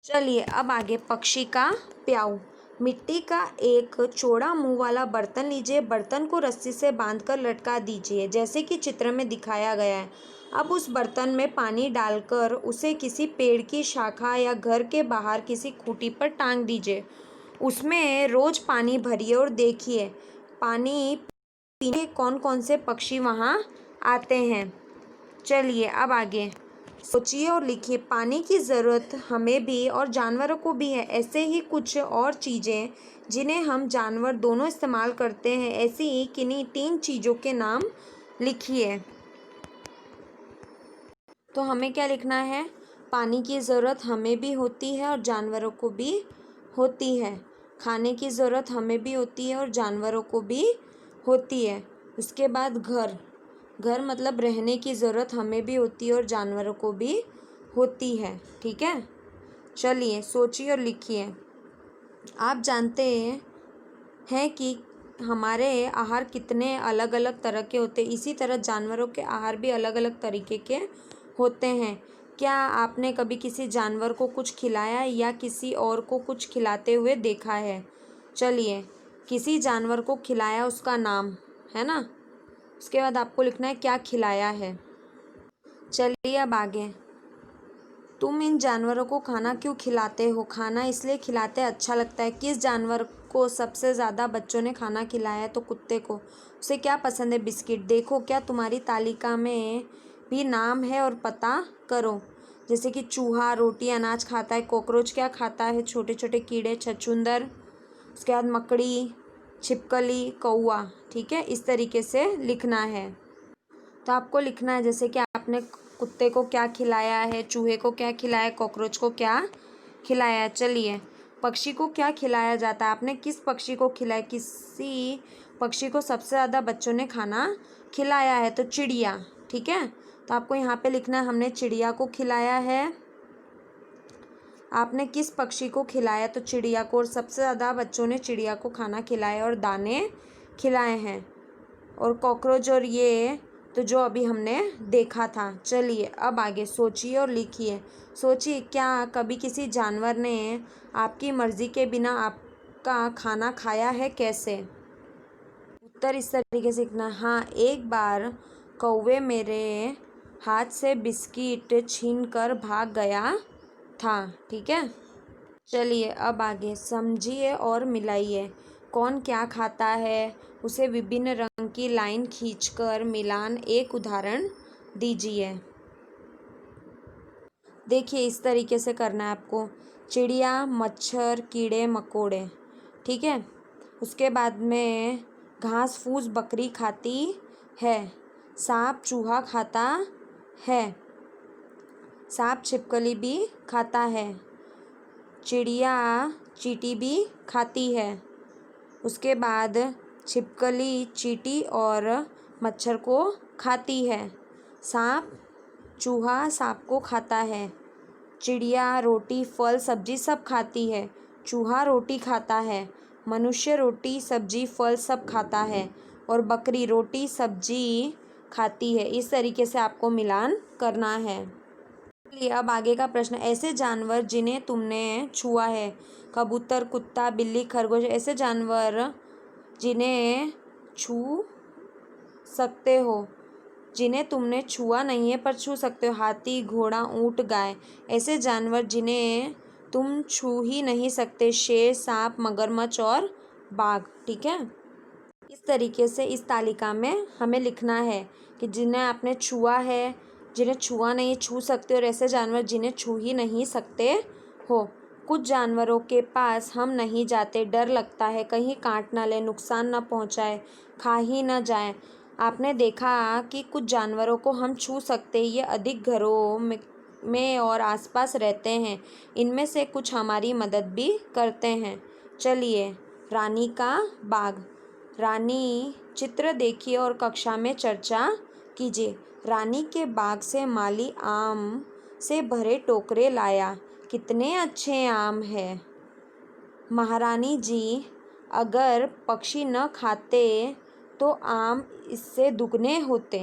चलिए अब आगे पक्षी का प्याऊ। मिट्टी का एक चौड़ा मुंह वाला बर्तन लीजिए। बर्तन को रस्सी से बांधकर लटका दीजिए जैसे कि चित्र में दिखाया गया है। अब उस बर्तन में पानी डालकर उसे किसी पेड़ की शाखा या घर के बाहर किसी खूंटी पर टांग दीजिए। उसमें रोज पानी भरिए और देखिए पानी पीने कौन कौन से पक्षी वहाँ आते हैं। चलिए अब आगे सोचिए और लिखिए। पानी की ज़रूरत हमें भी और जानवरों को भी है। ऐसे ही कुछ और चीज़ें जिन्हें हम जानवर दोनों इस्तेमाल करते हैं। ऐसी ही किन्हीं 3 चीज़ों के नाम लिखिए। तो हमें क्या लिखना है? पानी की ज़रूरत हमें भी होती है और जानवरों को भी होती है। खाने की ज़रूरत हमें भी होती है और जानवरों को भी होती है। उसके बाद घर मतलब रहने की ज़रूरत हमें भी होती है और जानवरों को भी होती है। ठीक है, चलिए सोचिए और लिखिए। आप जानते हैं कि हमारे आहार कितने अलग अलग तरह के होते हैं। इसी तरह जानवरों के आहार भी अलग अलग तरीके के होते हैं। क्या आपने कभी किसी जानवर को कुछ खिलाया या किसी और को कुछ खिलाते हुए देखा है? चलिए, किसी जानवर को खिलाया उसका नाम है ना। उसके बाद आपको लिखना है क्या खिलाया है। चलिए अब आगे। तुम इन जानवरों को खाना क्यों खिलाते हो? खाना इसलिए खिलाते अच्छा लगता है। किस जानवर को सबसे ज़्यादा बच्चों ने खाना खिलाया है? तो कुत्ते को। उसे क्या पसंद है? बिस्किट। देखो क्या तुम्हारी तालिका में भी नाम है और पता करो। जैसे कि चूहा रोटी अनाज खाता है। कॉकरोच क्या खाता है? छोटे छोटे कीड़े। छछूंदर। उसके बाद मकड़ी, छिपकली, कौवा। ठीक है, इस तरीके से लिखना है। तो आपको लिखना है जैसे कि आपने कुत्ते को क्या खिलाया है, चूहे को क्या खिलाया, कॉकरोच को क्या खिलाया। चलिए, पक्षी को क्या खिलाया जाता है? आपने किस पक्षी को खिलाया? किसी पक्षी को सबसे ज़्यादा बच्चों ने खाना खिलाया है तो चिड़िया। ठीक है, तो आपको यहाँ पे लिखना है हमने चिड़िया को खिलाया है। आपने किस पक्षी को खिलाया? तो चिड़िया को। और सबसे ज़्यादा बच्चों ने चिड़िया को खाना खिलाया और दाने खिलाए हैं। और कॉकरोच और ये तो जो अभी हमने देखा था। चलिए अब आगे सोचिए और लिखिए। सोचिए क्या कभी किसी जानवर ने आपकी मर्ज़ी के बिना आपका खाना खाया है? कैसे? उत्तर इस तरीके से लिखना। हाँ, एक बार कौवे मेरे हाथ से बिस्किट छीन कर भाग गया था। ठीक है, चलिए अब आगे समझिए और मिलाइए। कौन क्या खाता है? उसे विभिन्न रंग की लाइन खींचकर मिलान। एक उदाहरण दीजिए। देखिए इस तरीके से करना है आपको। चिड़िया, मच्छर, कीड़े मकोड़े। ठीक है, उसके बाद में घास फूस बकरी खाती है। सांप चूहा खाता है। सांप छिपकली भी खाता है। चिड़िया चींटी भी खाती है। उसके बाद छिपकली चींटी और मच्छर को खाती है। सांप चूहा सांप को खाता है। चिड़िया रोटी फल सब्जी सब खाती है। चूहा रोटी खाता है। मनुष्य रोटी सब्जी फल सब खाता है। और बकरी रोटी सब्जी खाती है। इस तरीके से आपको मिलान करना है। चलिए अब आगे का प्रश्न। ऐसे जानवर जिन्हें तुमने छुआ है। कबूतर, कुत्ता, बिल्ली, खरगोश। ऐसे जानवर जिन्हें छू सकते हो, जिन्हें तुमने छुआ नहीं है पर छू सकते हो। हाथी, घोड़ा, ऊंट, गाय। ऐसे जानवर जिन्हें तुम छू ही नहीं सकते। शेर, सांप, मगरमच्छ और बाघ। ठीक है, इस तरीके से इस तालिका में हमें लिखना है कि जिन्हें आपने छुआ है, जिन्हें छुआ नहीं छू सकते, और ऐसे जानवर जिन्हें छू ही नहीं सकते हो। कुछ जानवरों के पास हम नहीं जाते, डर लगता है कहीं काट ना ले, नुकसान ना पहुंचाए, खा ही ना जाए। आपने देखा कि कुछ जानवरों को हम छू सकते, ये अधिक घरों में और आसपास रहते हैं। इनमें से कुछ हमारी मदद भी करते हैं। चलिए, रानी का बाग। रानी चित्र देखिए और कक्षा में चर्चा कीजिए। रानी के बाग से माली आम से भरे टोकरे लाया। कितने अच्छे आम हैं। महारानी जी, अगर पक्षी न खाते तो आम इससे दुगने होते।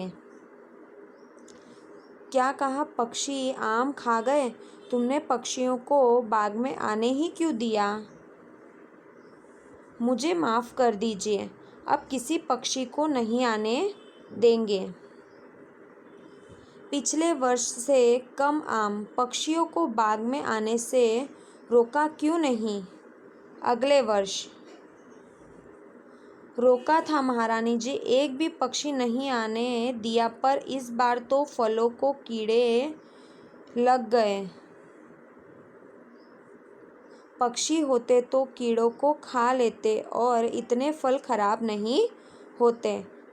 क्या कहा? पक्षी आम खा गए तुमने पक्षियों को बाग में आने ही क्यों दिया? मुझे माफ़ कर दीजिए, अब किसी पक्षी को नहीं आने देंगे। पिछले वर्ष से कम आम पक्षियों को बाग में आने से रोका क्यों नहीं? अगले वर्ष रोका था महारानी जी, एक भी पक्षी नहीं आने दिया, पर इस बार तो फलों को कीड़े लग गए। पक्षी होते तो कीड़ों को खा लेते और इतने फल खराब नहीं होते,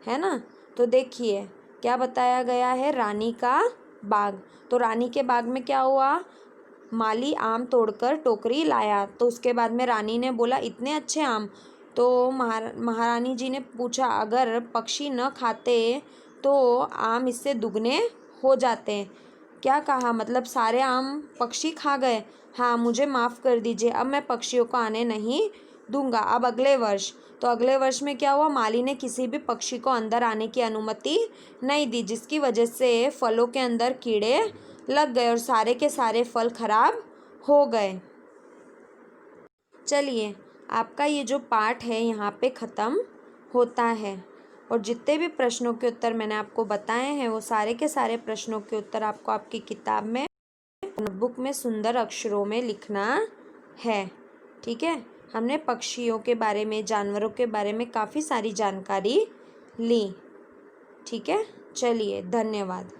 है ना। तो देखिए क्या बताया गया है, रानी का बाग। तो रानी के बाग में क्या हुआ, माली आम तोड़कर टोकरी लाया। तो उसके बाद में रानी ने बोला इतने अच्छे आम। तो महारानी जी ने पूछा अगर पक्षी न खाते तो आम इससे दुगने हो जाते। क्या कहा, मतलब सारे आम पक्षी खा गए। हाँ, मुझे माफ़ कर दीजिए, अब मैं पक्षियों को आने नहीं दूंगा। अब अगले वर्ष, तो अगले वर्ष में क्या हुआ, माली ने किसी भी पक्षी को अंदर आने की अनुमति नहीं दी, जिसकी वजह से फलों के अंदर कीड़े लग गए और सारे के सारे फल खराब हो गए। चलिए, आपका ये जो पाठ है यहाँ पे ख़त्म होता है और जितने भी प्रश्नों के उत्तर मैंने आपको बताए हैं वो सारे के सारे प्रश्नों के उत्तर आपको आपकी किताब में, नोटबुक में सुंदर अक्षरों में लिखना है। ठीक है, हमने पक्षियों के बारे में, जानवरों के बारे में काफ़ी सारी जानकारी ली। ठीक है, चलिए, धन्यवाद।